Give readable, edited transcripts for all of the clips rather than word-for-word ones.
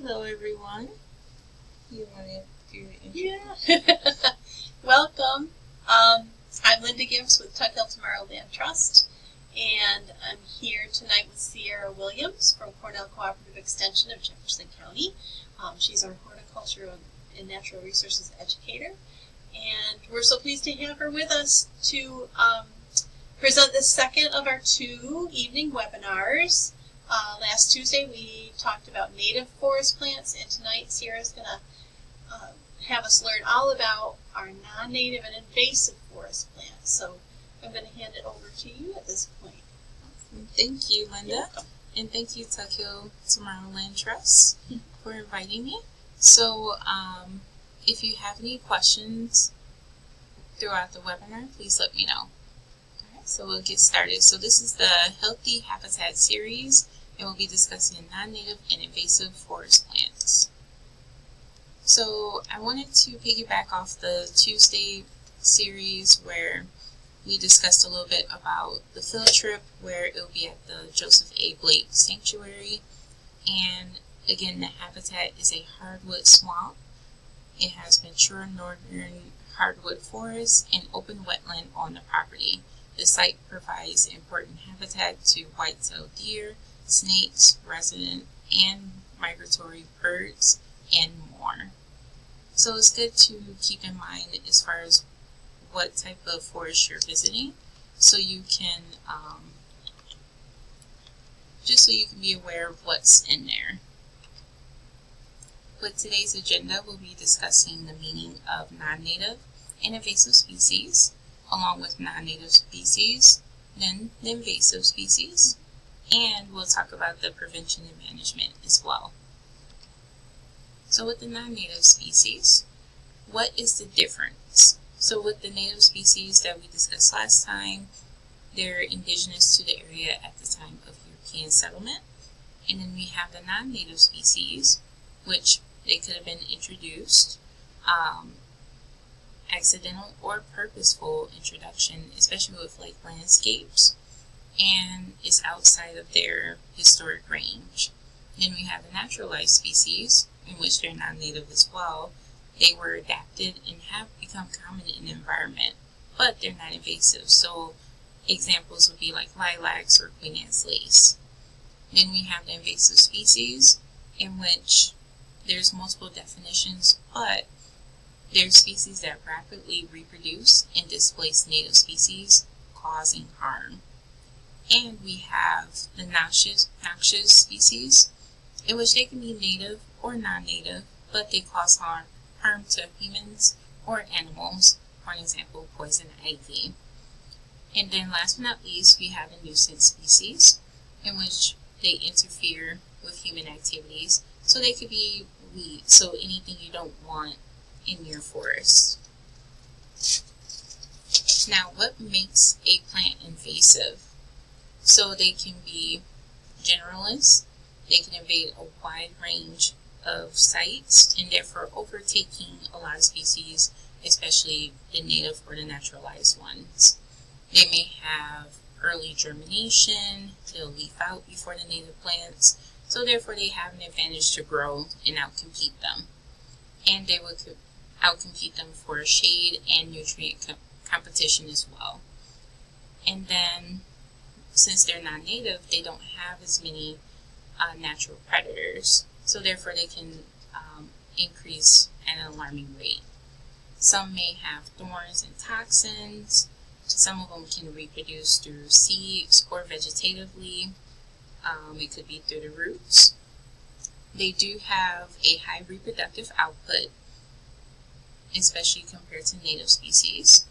Hello, everyone. You want to do your intro? Yeah. Welcome. I'm Linda Gibbs with Tuthill Tomorrow Land Trust, and I'm here tonight with Cierra Williams from Cornell Cooperative Extension of Jefferson County. She's our Horticulture and Natural Resources Educator, and we're so pleased to have her with us to present the second of our two evening webinars. Last Tuesday we talked about native forest plants, and tonight Sierra's going to have us learn all about our non-native and invasive forest plants. So I'm going to hand it over to you at this point. Awesome. Thank you, Linda. And thank you, Tuthill Tomorrow Land Trust, for inviting me. So if you have any questions throughout the webinar, please let me know. Alright, so we'll get started. So this is the Healthy Habitat series, and we'll be discussing non-native and invasive forest plants. So I wanted to piggyback off the Tuesday series where we discussed a little bit about the field trip, where it will be at the Joseph A. Blake Sanctuary. And again, the habitat is a hardwood swamp. It has mature northern hardwood forest and open wetland on the property. The site provides important habitat to white-tailed deer, snakes, resident and migratory birds, and more. So it's good to keep in mind as far as what type of forest you're visiting, so you can just so you can be aware of what's in there. With today's agenda, we'll be discussing the meaning of non-native and invasive species, along with non-native species, then the invasive species, and we'll talk about the prevention and management as well. So with the non-native species, what is the difference? So with the native species that we discussed last time, they're indigenous to the area at the time of European settlement. And then we have the non-native species, which they could have been introduced, accidental or purposeful introduction, especially with like landscapes, and is outside of their historic range. Then we have the naturalized species, in which they're non-native as well. They were adapted and have become common in the environment, but they're not invasive. So examples would be like lilacs or Queen Anne's lace. Then we have the invasive species, in which there's multiple definitions, but they're species that rapidly reproduce and displace native species, causing harm. And we have the noxious species, in which they can be native or non-native, but they cause harm to humans or animals, for example, poison ivy. And then last but not least, we have the nuisance species, in which they interfere with human activities, so they could be weeds, so anything you don't want in your forest. Now, what makes a plant invasive? So they can be generalists, they can invade a wide range of sites and therefore overtaking a lot of species, especially the native or the naturalized ones. They may have early germination, they'll leaf out before the native plants, so therefore they have an advantage to grow and outcompete them. And they would outcompete them for shade and nutrient competition as well. And then, since they're non-native, they don't have as many natural predators, so therefore they can increase at an alarming rate. Some may have thorns and toxins. Some of them can reproduce through seeds or vegetatively. It could be through the roots. They do have a high reproductive output, especially compared to native species.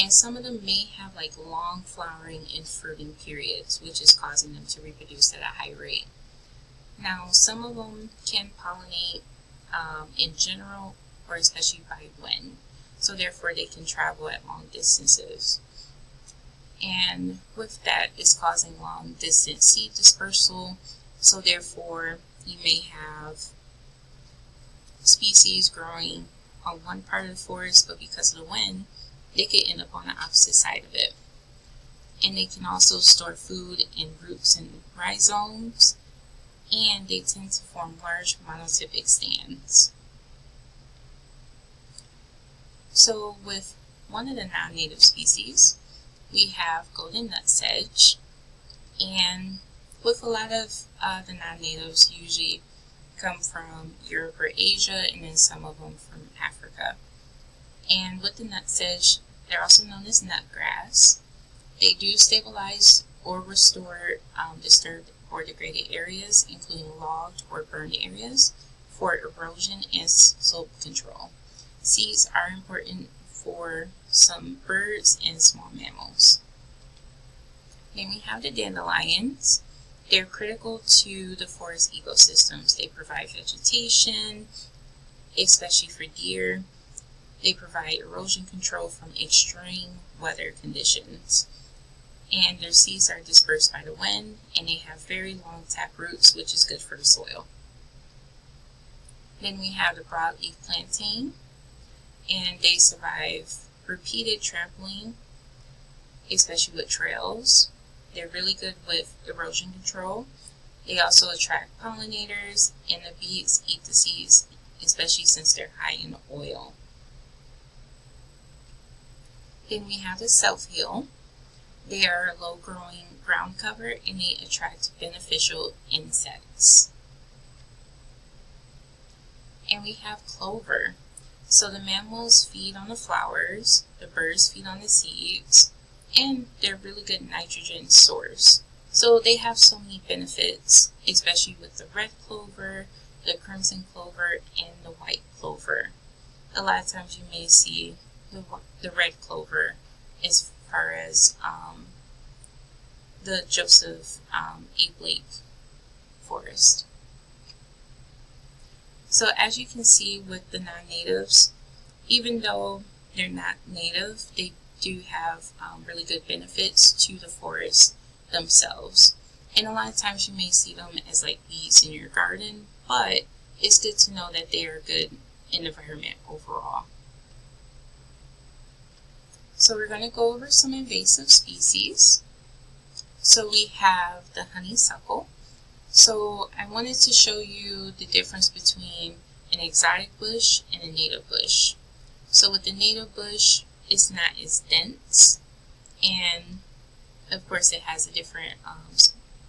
And some of them may have like long flowering and fruiting periods, which is causing them to reproduce at a high rate. Now, some of them can pollinate in general, or especially by wind. So therefore they can travel at long distances. And with that, it's causing long distance seed dispersal. So therefore you may have species growing on one part of the forest, but because of the wind, they could end up on the opposite side of it. And they can also store food in roots and rhizomes, and they tend to form large monotypic stands. So with one of the non-native species, we have golden nutsedge, and with a lot of the non-natives usually come from Europe or Asia, and then some of them from Africa. And with the nutsedge, they're also known as nutgrass. They do stabilize or restore disturbed or degraded areas, including logged or burned areas, for erosion and slope control. Seeds are important for some birds and small mammals. Then we have the dandelions. They're critical to the forest ecosystems. They provide vegetation, especially for deer. They provide erosion control from extreme weather conditions. And their seeds are dispersed by the wind, and they have very long tap roots, which is good for the soil. Then we have the broadleaf plantain, and they survive repeated trampling, especially with trails. They're really good with erosion control. They also attract pollinators, and the bees eat the seeds, especially since they're high in oil. Then we have the self-heal. They are a low-growing ground cover, and they attract beneficial insects. And we have clover. So the mammals feed on the flowers, the birds feed on the seeds, and they're a really good nitrogen source. So they have so many benefits, especially with the red clover, the crimson clover, and the white clover. A lot of times you may see the red clover as far as the Joseph A. Blake forest. So as you can see with the non-natives, even though they're not native, they do have really good benefits to the forest themselves. And a lot of times you may see them as like weeds in your garden, but it's good to know that they are good in the environment overall. So we're going to go over some invasive species. So we have the honeysuckle. So I wanted to show you the difference between an exotic bush and a native bush. So with the native bush, it's not as dense, and of course it has a different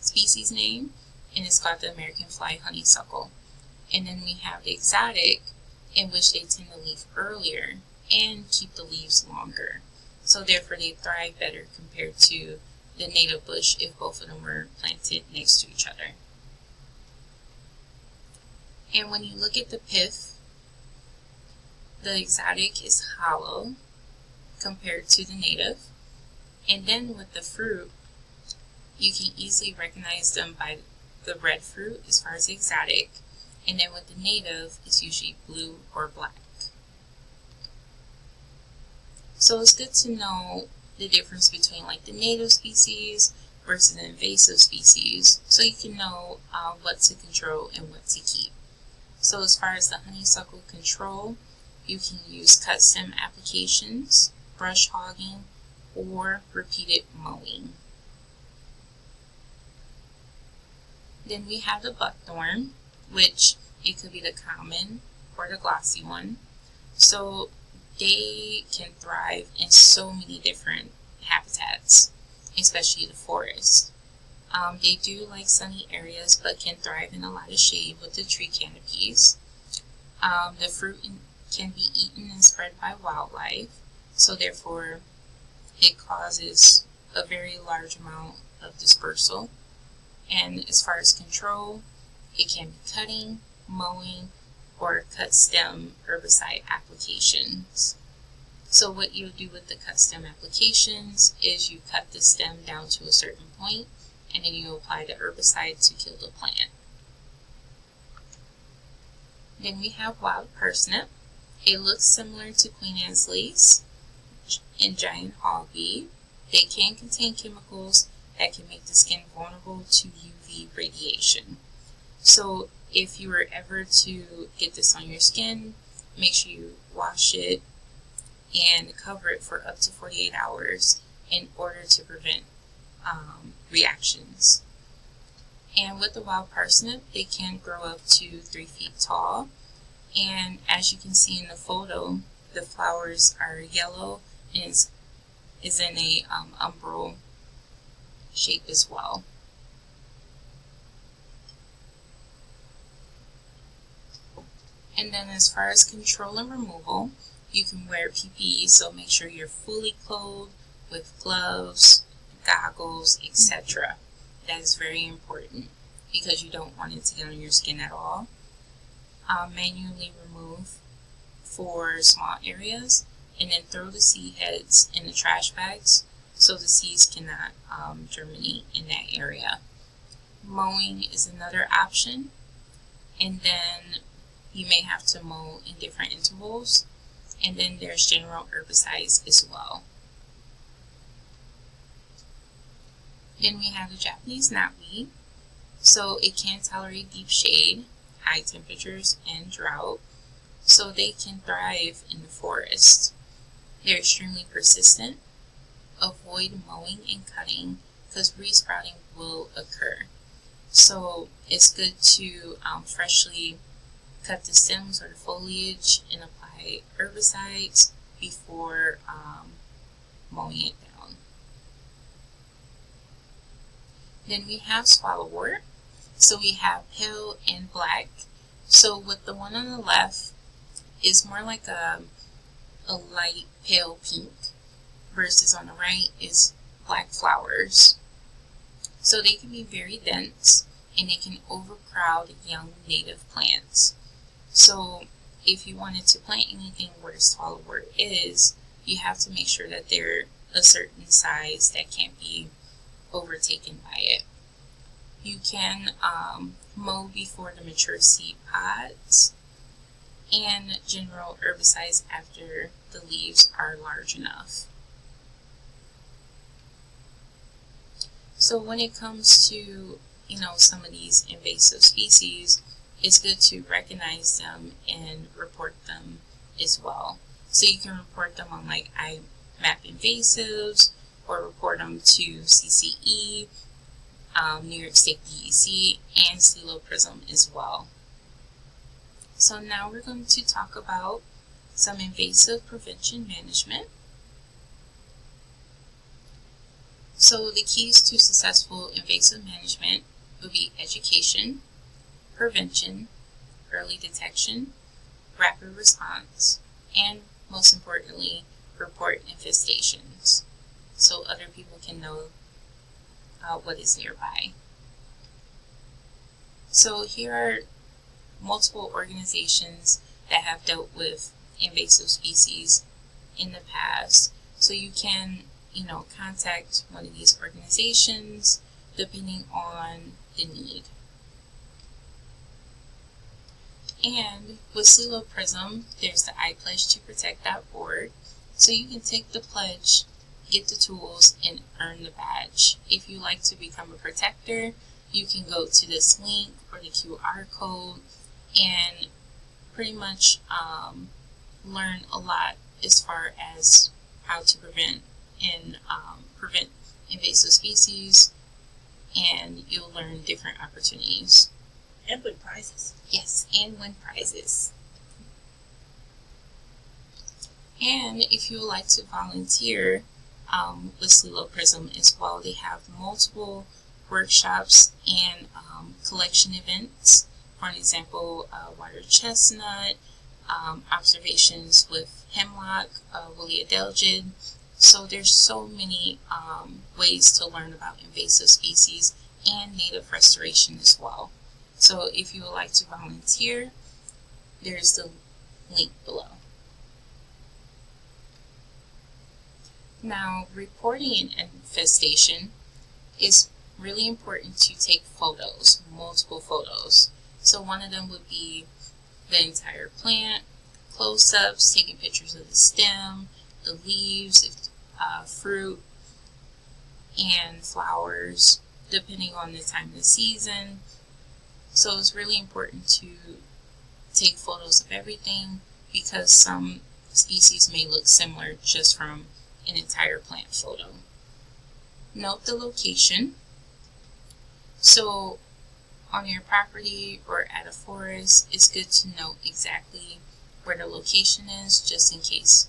species name, and it's called the American fly honeysuckle. And then we have the exotic, in which they tend to leaf earlier and keep the leaves longer. So therefore they thrive better compared to the native bush if both of them were planted next to each other. And when you look at the pith, the exotic is hollow compared to the native. And then with the fruit, you can easily recognize them by the red fruit as far as the exotic. And then with the native, it's usually blue or black. So it's good to know the difference between like the native species versus the invasive species, so you can know what to control and what to keep. So as far as the honeysuckle control, you can use cut stem applications, brush hogging, or repeated mowing. Then we have the buckthorn, which it could be the common or the glossy one. So they can thrive in so many different habitats, especially the forest. They do like sunny areas, but can thrive in a lot of shade with the tree canopies. The fruit can be eaten and spread by wildlife, so therefore it causes a very large amount of dispersal. And as far as control, it can be cutting, mowing, or cut stem herbicide applications. So what you do with the cut stem applications is you cut the stem down to a certain point, and then you apply the herbicide to kill the plant. Then we have wild parsnip. It looks similar to Queen Anne's lace and giant hogweed. They can contain chemicals that can make the skin vulnerable to UV radiation. So if you were ever to get this on your skin, make sure you wash it and cover it for up to 48 hours in order to prevent reactions. And with the wild parsnip, they can grow up to 3 feet tall. And as you can see in the photo, the flowers are yellow and is in a umbral shape as well. And then as far as control and removal, you can wear PPE, so make sure you're fully clothed with gloves, goggles, etc. That is very important because you don't want it to get on your skin at all. Manually remove for small areas, and then throw the seed heads in the trash bags so the seeds cannot germinate in that area. Mowing is another option, and then you may have to mow in different intervals, and then there's general herbicides as well. Then we have the Japanese knotweed. So it can tolerate deep shade, high temperatures, and drought, so they can thrive in the forest. They're extremely persistent. Avoid mowing and cutting because resprouting will occur. So it's good to freshly cut the stems or the foliage and apply herbicides before mowing it down. Then we have swallowwort. So we have pale and black. So with the one on the left is more like a light pale pink, versus on the right is black flowers. So they can be very dense and they can overcrowd young native plants. So if you wanted to plant anything where swallowwort is, you have to make sure that they're a certain size that can't be overtaken by it. You can mow before the mature seed pods, and general herbicides after the leaves are large enough. So when it comes to some of these invasive species, it's good to recognize them and report them as well. So you can report them on like IMAP invasives, or report them to CCE, New York State DEC, and Silo Prism as well. So now we're going to talk about some invasive prevention management. So the keys to successful invasive management will be education, prevention, early detection, rapid response, and most importantly, report infestations so other people can know what is nearby. So here are multiple organizations that have dealt with invasive species in the past. So you can, contact one of these organizations depending on the need. And with Silo Prism, there's the iPledge2Protect.org. So you can take the pledge, get the tools, and earn the badge. If you like to become a protector, you can go to this link or the QR code and pretty much learn a lot as far as how to prevent invasive species, and you'll learn different opportunities. And win prizes. Yes, and win prizes. And if you would like to volunteer with Silo Prism as well, they have multiple workshops and collection events. For an example, water chestnut, observations with hemlock, woolly adelgid. So there's so many ways to learn about invasive species and native restoration as well. So if you would like to volunteer, there's the link below. Now, reporting an infestation is really important to take photos, multiple photos. So one of them would be the entire plant, close-ups, taking pictures of the stem, the leaves, fruit, and flowers, depending on the time of the season. So it's really important to take photos of everything because some species may look similar just from an entire plant photo. Note the location. So on your property or at a forest, it's good to know exactly where the location is, just in case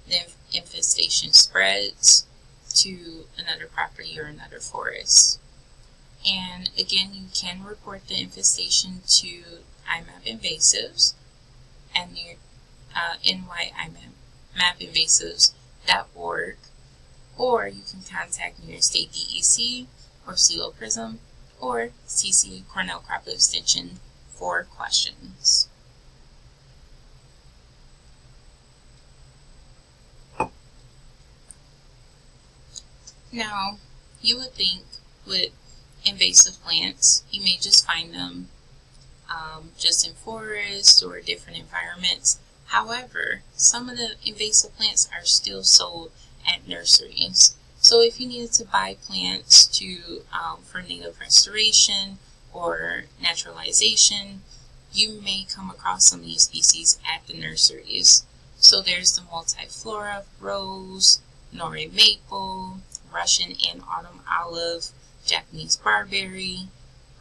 the infestation spreads to another property or another forest. And again, you can report the infestation to IMAP Invasives at nyimapinvasives.org, or you can contact New York State DEC or CO Prism or CC Cornell Cooperative Extension for questions. Now, you would think with invasive plants, you may just find them just in forests or different environments. However, some of the invasive plants are still sold at nurseries. So if you needed to buy plants for native restoration or naturalization, you may come across some of these species at the nurseries. So there's the multiflora rose, Norway maple, Russian and autumn olive, Japanese barberry,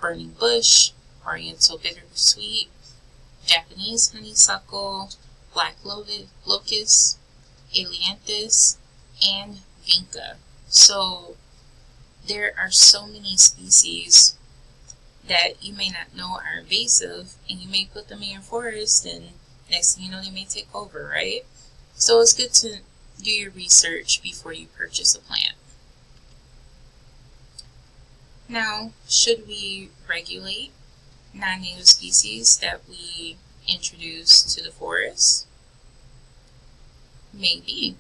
burning bush, oriental bittersweet, Japanese honeysuckle, black locust, ailanthus, and vinca. So there are so many species that you may not know are invasive, and you may put them in your forest, and next thing you know, they may take over, right? So it's good to do your research before you purchase a plant. Now, should we regulate non-native species that we introduce to the forest? Maybe.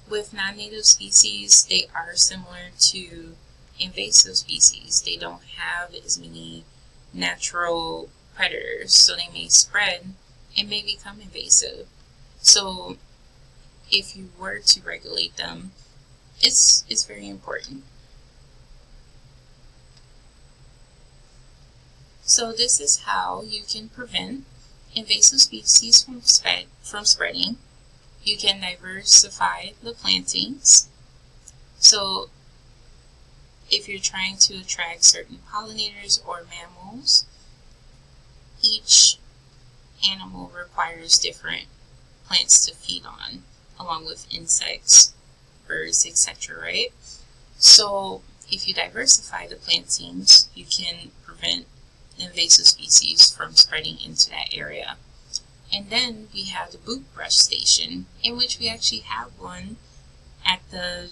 With non-native species, they are similar to invasive species. They don't have as many natural predators, so they may spread and may become invasive. So if you were to regulate them, it's very important. So this is how you can prevent invasive species from spreading. You can diversify the plantings. So if you're trying to attract certain pollinators or mammals, each animal requires different plants to feed on, along with insects, birds, etc., right? So if you diversify the plantings, you can prevent invasive species from spreading into that area. And then we have the boot brush station, in which we actually have one at the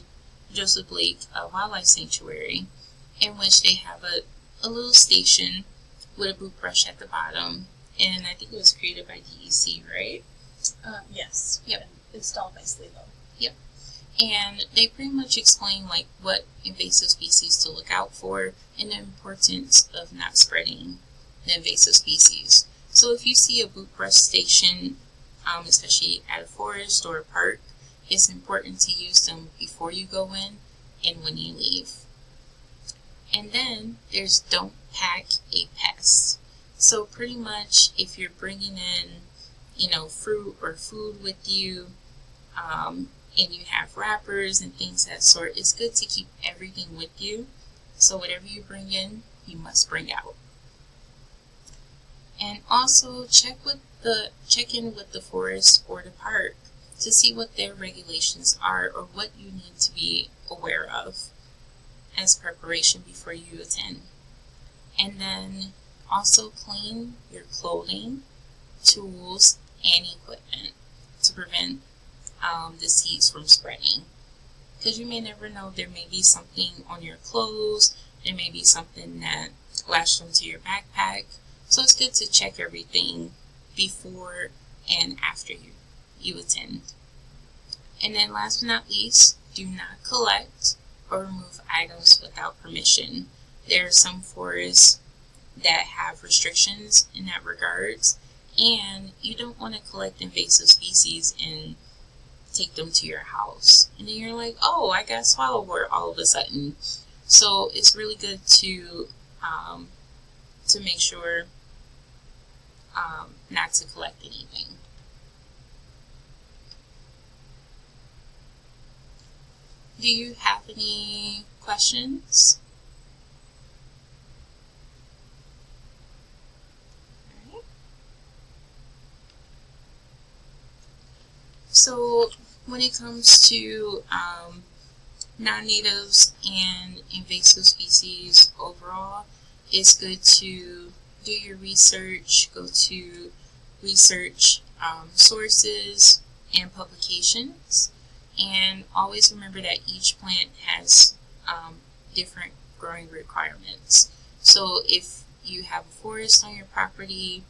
Joseph Blake Wildlife Sanctuary, in which they have a little station with a boot brush at the bottom. And I think it was created by DEC, right? Yes. Yep. Installed by Sligo. Yep. And they pretty much explain like what invasive species to look out for and the importance of not spreading the invasive species. So if you see a boot brush station, especially at a forest or a park, it's important to use them before you go in and when you leave. And then there's don't pack a pest. So pretty much if you're bringing in, fruit or food with you, and you have wrappers and things of that sort, it's good to keep everything with you. So whatever you bring in, you must bring out. And also check in with the forest or the park to see what their regulations are or what you need to be aware of as preparation before you attend. And then also clean your clothing, tools, and equipment to prevent disease from spreading. Because you may never know, there may be something on your clothes, there may be something that latched onto your backpack. So it's good to check everything before and after you attend. And then last but not least, do not collect or remove items without permission. There are some forests that have restrictions in that regards, and you don't want to collect invasive species and take them to your house. And then you're like, oh, I got swallowwort all of a sudden. So it's really good to make sure not to collect anything. Do you have any questions? So when it comes to non-natives and invasive species overall, it's good to do your research, go to research sources and publications, and always remember that each plant has different growing requirements. So if you have a forest on your property,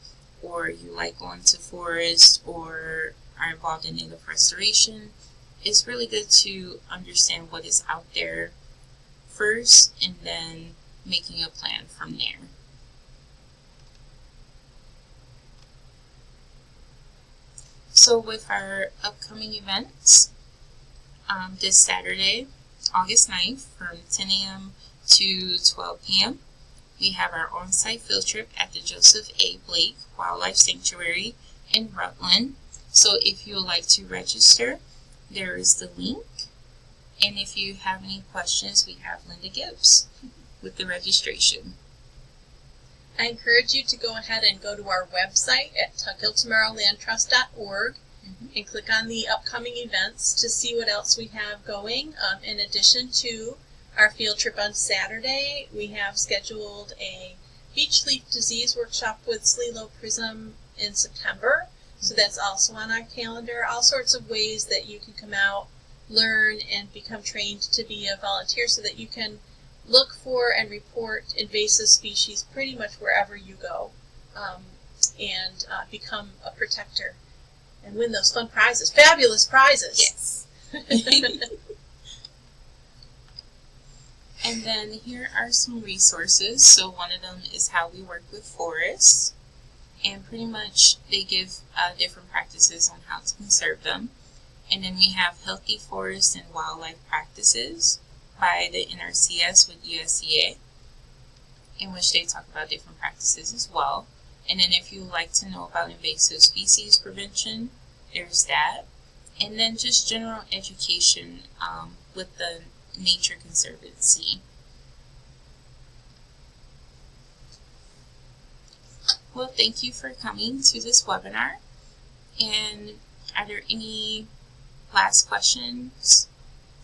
or you like going to forest, or are involved in native restoration, it's really good to understand what is out there first and then making a plan from there. So with our upcoming events, this Saturday, August 9th, from 10 a.m. to 12 p.m., we have our on-site field trip at the Joseph A. Blake Wildlife Sanctuary in Rutland. So if you would like to register, there is the link. And if you have any questions, we have Linda Gibbs with the registration. I encourage you to go ahead and go to our website at tuckhilltomorrowlandtrust.org and click on the upcoming events to see what else we have going. In addition to our field trip on Saturday, we have scheduled a beach leaf disease workshop with Slelo Prism in September. So that's also on our calendar. All sorts of ways that you can come out, learn, and become trained to be a volunteer so that you can look for and report invasive species pretty much wherever you go, and become a protector and win those fun prizes, fabulous prizes. Yes. And then here are some resources. So one of them is how we work with forests, and pretty much they give different practices on how to conserve them. And then we have Healthy Forests and Wildlife Practices by the NRCS with USDA, in which they talk about different practices as well. And then if you would like to know about invasive species prevention, there's that. And then just general education with the Nature Conservancy. Well, thank you for coming to this webinar. And are there any last questions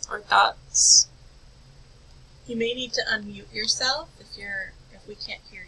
or thoughts? You may need to unmute yourself if we can't hear